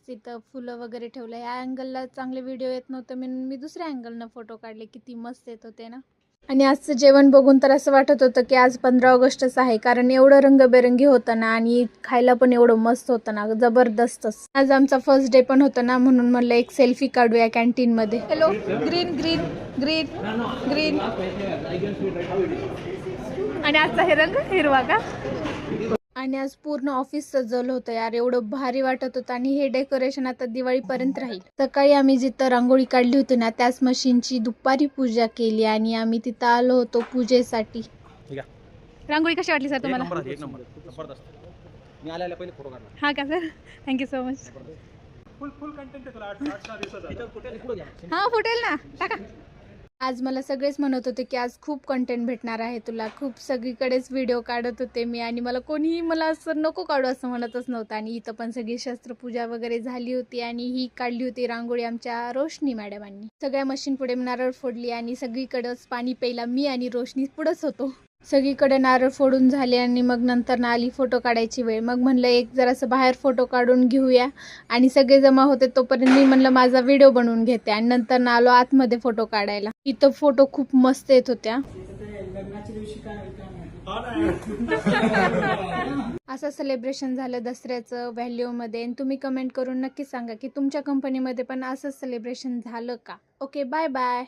तिथं फुलं वगैरे ठेवलं. या अँगलला चांगले व्हिडिओ येत नव्हतं म्हणून मी दुसऱ्या अँगलनं फोटो काढले. किती मस्त येत होते ना. आणि आजचं जेवण बघून तर असं वाटत होतं की आज 15 ऑगस्टच आहे, कारण एवढं रंगबेरंगी होतं ना आणि खायला पण एवढं मस्त होतं ना, जबरदस्तच. आज आमचा फर्स्ट डे पण होता ना, म्हणून म्हणलं एक सेल्फी काढूया कॅन्टीनमध्ये. Hello, green green green green. आणि आजचा हे रंग हिरवा का. आणि आज पूर्ण ऑफिस सजवलं होतं यार, एवढं भारी वाटत होतं. आणि हे डेकोरेशन आता दिवाळीपर्यंत राहील. सकाळी आम्ही जिथं रांगोळी काढली होती ना, त्याच मशीनची दुपारी पूजा केली आणि आम्ही तिथं आलो होतो पूजेसाठी. रांगोळी कशी वाटली सर तुम्हाला? एक नंबर जबरदस्त. मी आल्याला पहिले फोटो काढला. हा का सर, थँक्यू सो मच. फुल कंटेंट आहे तुला 8-6 दिवसाचा. हा फुटेल ना, टाका. आज मला सगळेच म्हणत होते की आज खूप कंटेंट भेटणार आहे तुला, खूप सगळीकडेच व्हिडिओ काढत होते मी आणि मला कोणीही मला असं नको काढू असं म्हणतच नव्हतं. आणि इथं पण सगळी शस्त्रपूजा वगैरे झाली होती आणि ही काढली होती रांगोळी आमच्या रोशनी मॅडमांनी. सगळ्या मशीन पुढे नारळ फोडली आणि सगळीकडेच पाणी प्यायला मी आणि रोशनी पुढंच होतो. सगळीकडे नारळ फोडून झाले आणि मग नंतर ना आली फोटो काढायची वेळ. मग म्हणलं एक जरासं बाहेर फोटो काढून घेऊया आणि सगळे जमा होते तोपर्यंत मी म्हणलं माझा व्हिडिओ बनवून घेते आणि नंतर ना आलो आतमध्ये फोटो काढायला. इथं फोटो खूप मस्त येत होत्या. असं सेलिब्रेशन झालं दसऱ्याचं व्हॅल्यूमध्ये. आणि तुम्ही कमेंट करून नक्की सांगा की तुमच्या कंपनीमध्ये पण असं सेलिब्रेशन झालं का. Okay, bye bye.